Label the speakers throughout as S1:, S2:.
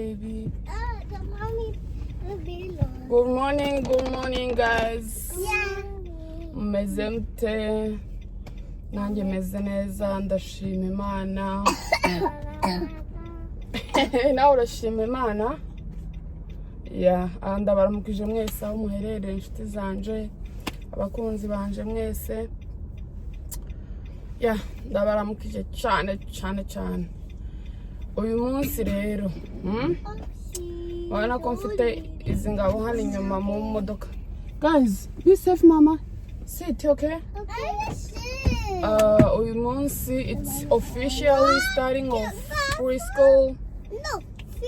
S1: baby.
S2: The mommy will be long.
S1: Good morning, guys.
S2: Yeah.
S1: Meze mute? Nanjye meze neza, ndashima Imana. Nawe urashima Imana? Yeah, ndabaramukije mwese aho muherereye inshuti zanje, abakunzi banje mwese. Yeah, ndabaramukije cyane. Uyu munsi rero, Wana ko mfite izi ngabo hano inyuma mu modoka. Guys, be safe mama. Sit, okay? Uyu munsi it's officially starting of preschool.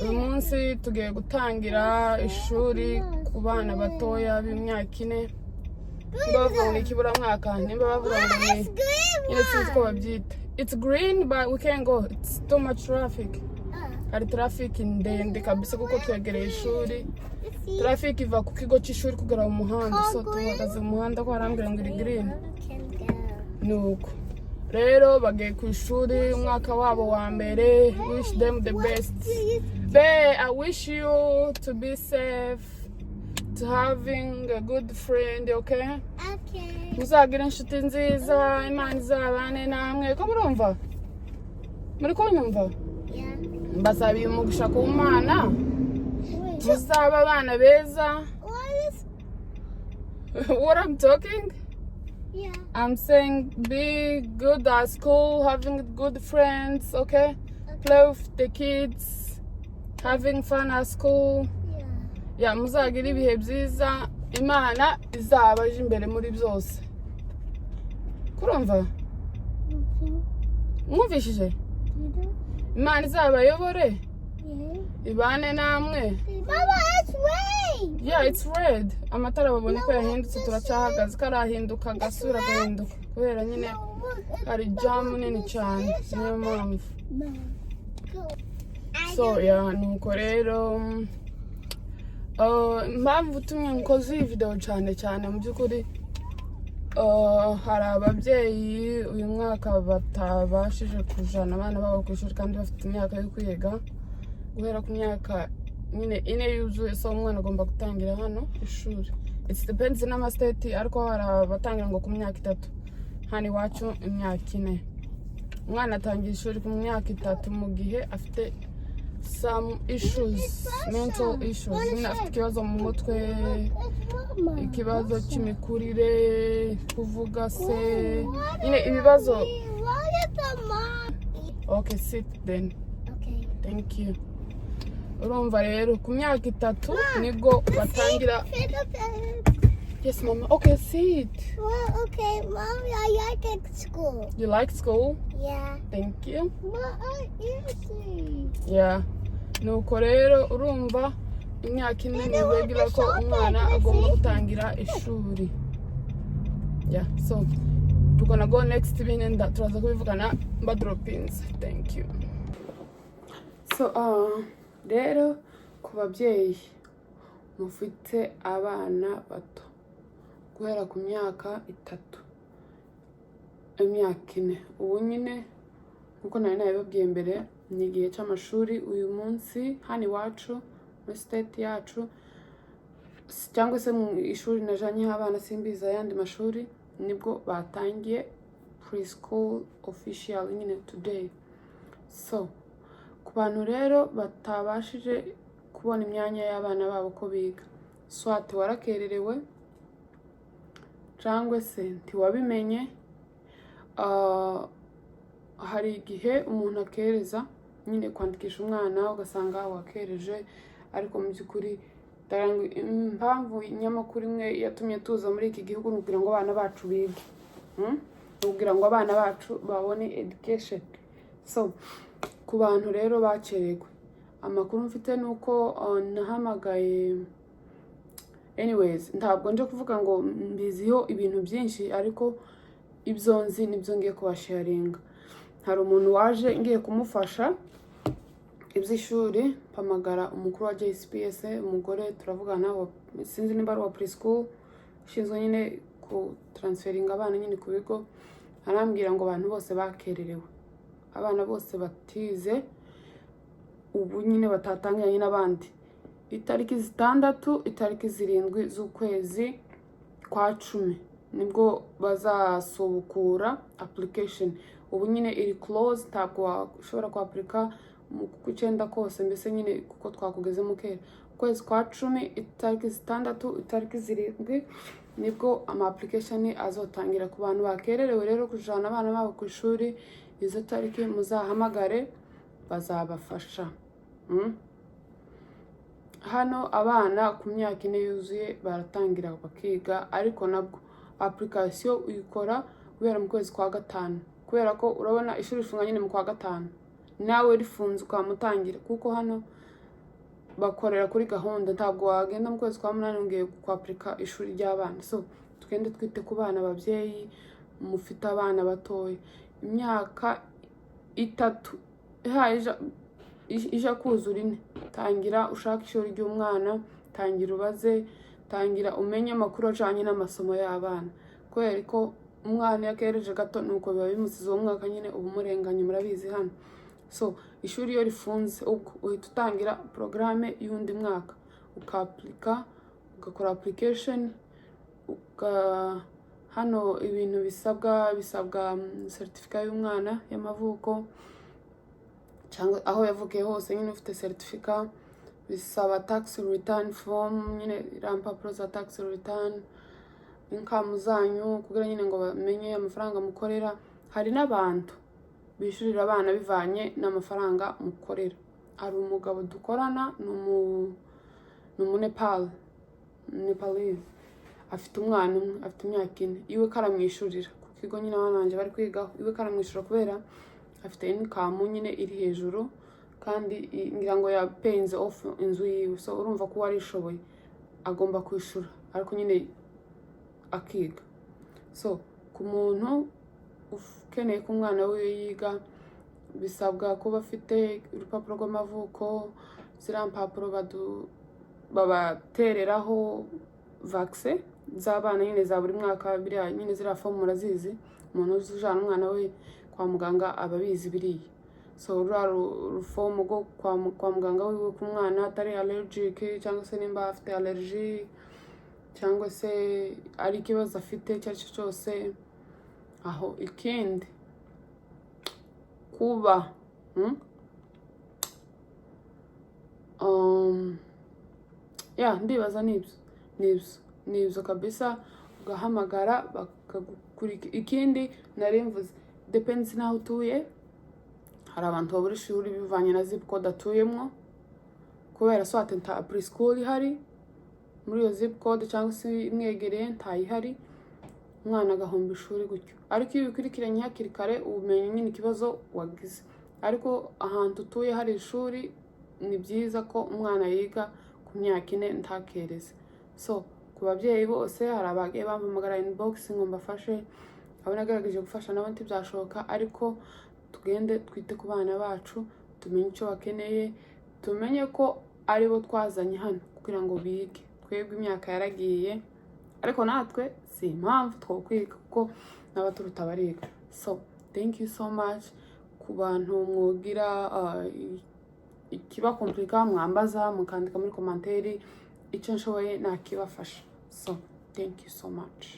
S1: Uyu munsi tugiye gutangira ishuri ku bana batoya b'imyaka 4. Bavuga ngo ikibura mwaka, nimba bavuga ngo ni sinzi ko babyita. It's green but we can't go. It's too much traffic. Hari traffic ndende kabisa kuko twegereye ishuri. Traffic iva ku kigo cy'ishuri kugera mu muhanda, so tuhagaze mu muhanda ko harambira ngo iri green. Nuko rero bagiye ku ishuri umwaka wabo wa mbere. Wish them the best. I wish you to be safe, to having a good friend, okay?
S2: Okay.
S1: Muzagira inshuti nziza, Imana izabane namwe. Ko murumva? Muri kunyumva?
S2: Yeah.
S1: Mbasabiye umugisha ku Mana. Muzaba abana beza. What I'm talking?
S2: Yeah.
S1: I'm saying be good at school, having good friends, okay? Play with the kids, having fun at school.
S2: Yeah.
S1: Muzagira ibihe byiza, Imana izabaje imbere muri byose. Kurumva? Mwumvishije? Imana izabayobore, ibane namwe.
S2: Mama, it's red.
S1: Yeah, it's red. Amatara babone ko yahindutse, turacyahagaze karahinduka gasura gahinduka kubera nyine hari jam nini cyane, niyo mpamvu. So nuko rero impamvu tumwe nkoze iyi video cyane mu by'ukuri, hari ababyeyi uyu mwaka batabashije kujana abana babo ku ishuri kandi bafite imyaka yo kwiga guhera ku myaka nyine 4 yuzuye, so umwana agomba gutangira hano ishuri. It depends n'ama state, ariko hari abatangira ngo ku myaka 3. Hano iwacu imyaka 4. Umwana atangira ishuri ku myaka 3 mu gihe afite some issues, mental issues. Nyine afite ikibazo mu mutwe, ikibazo cy'imikurire, kuvuga se, nyine ibibazo. Okay, sit then.
S2: Okay.
S1: Thank you. Urumva rero ku myaka 3 nigo batangira. Yes mama. Okay, sit.
S2: Well, okay, Mommy, I like school.
S1: You like school?
S2: Yeah.
S1: Thank you.
S2: But I easy.
S1: Yeah. Nuko rero urumva imyaka 4 ni regular ko umwana agomba gutangira ishuri. Yeah, so we're gonna go next bin that turaza kubivugana badropins. Thank you. So rero ku babyeyi mufite abana bato guhera ku myaka 3, imyaka 4, ubu nyine nkuko nari nabibabwiye mbere ni igihe cy'amashuri. Uyu munsi hano iwacu muri state yacu, cyangwa se mu ishuri najanye abana simbiza ayandi mashuri, nibwo batangiye preschool official nyine today. So ku bantu rero batabashije kubona imyanya y'abana babo ko biga, swate warakererewe cyangwa se ntiwabimenye, hari igihe umuntu akereza nyine kwandikisha umwana ugasanga wakereje, ariko mu by'ukuri impamvu nyamakuru imwe yatumye tuza muri iki gihugu kugira ngo abana bacu bige, kugira ngo abana bacu babone education. So ku bantu rero bakerewe, amakuru mfite nuko nahamagaye. Anyways, ntabwo nje kuvuga ngo mbiziho ibintu byinshi, ariko ibyo nzi nibyo ngiye kubasharinga. Hari umuntu waje ngiye kumufasha iby'ishuri, mpamagara umukuru wa JSPS, umugore turavugana, sinzi nimba ari wa preschool ushinzwe nyine ku transferinga abana nyine ku bigo. Arambwira ngo abantu bose bakererewe, abana bose batize ubu nyine batatangiranye n'abandi. Itariki 6, itariki 7 z'ukwezi kwa 10 nibwo bazasubukura application. Ubu nyine iri close, ntabwo washobora kwapurika mu kw'icyenda kose, mbese nyine kuko twakugezemo kera. Ukwezi kwa 10, itariki 6, itariki 7 nibwo ama application azotangira. Ku bantu bakererewe rero kujana abana babo ku ishuri, izo tariki muzahamagare bazabafasha. Hano abana ku myaka 4 yuzuye baratangira bakiga, ariko nabwo application uyikora kubera mu kwezi kwa 5, kubera ko urabona ishuri rifunga nyine mu kwa 5, nawe rifunze ukamutangira, kuko hano bakorera kuri gahunda. Ntabwo wagenda mu kwezi kwa 8 ngiye kwapurika ishuri ry'abana. So tugende twite ku bana babyeyi mufite abana batoya, imyaka 3 ija kuzura 4, tangira ushaka ishuri ry'umwana, tangira ubaze, tangira umenye amakuru ajanye n'amasomo y'abana, kubera ko umwana yakereje gato nuko biba bimusize uwo mwaka nyine ubu murenganye, murabizi hano. So ishuri iyo rifunze ubwo uhita utangira programme y'undi mwaka, ukapurika, ugakora application, hano ibintu bisabwa certificate y'umwana y'amavuko, cyangwa aho yavukiye hose nyine ufite certificate. Bisaba tax return form, nyine impapuro za tax return, income zanyu, kugira nyine ngo bamenye amafaranga mukorera. Hari n'abantu bishurira abana bivanye n'amafaranga mukorera. Hari umugabo dukorana Nepalese, afite umwana umwe, afite imyaka 4, iwe karamwishurira ku kigo nyine abana banje bari kwigaho. Iwe karamwishura kubera afite income nyine iri hejuru, kandi ngira ngo yapenze off inzu yiwe. So urumva ko warishoboye agomba kwishura, ariko nyine akiga. So ku muntu ukeneye ko umwana we yiga, bisabwa kuba afite urupapuro rw'amavuko, ziriya mpapuro babatereraho vaccine z'abana nyine za buri mwaka, biriya nyine ziriya fomu murazizi. Umuntu ujana umwana we kwa muganga ababizi biriya. So ruriya rufomu rwo kwa muganga wiwe ku mwana atari allergic, cyangwa se nimba afite allergie, cyangwa se ari ikibazo afite icyo ari cyo cyose. Aho ikindi kuba ndibaza nibyo kabisa, ugahamagara bakagukurikira. Ikindi nari mvuze, depends naho utuye. Hari abantu babura ishuri bivanye na zip code atuyemwo, kubera swate nta preschool ihari muri iyo zip code, cyangwa se imwegereye ntayihari, umwana agahomba ishuri gutyo. Ariko iyo bikurikiranye hakiri kare ubumenyi nyine ikibazo wagize. Ariko ahantu utuye hari ishuri, ni byiza ko umwana yiga ku myaka 4 ntakereze. So ku babyeyi bose, hari abagiye bampamagara inbox ngo mbafashe, abo nagerageje gufasha nabo ntibyashoboka. Ariko tugende twite ku bana bacu, tumenye icyo bakeneye, tumenye ko aribo twazanye hano kugira ngo bige. Twebwe imyaka yaragiye, ariko natwe si impamvu twokwiga kuko n'abaturuta bariga. So thank you so much ku bantu mwogira ikiba komplika, mwambaza mukandika muri commentaire, icyo nshoboye nakibafasha. So thank you so much.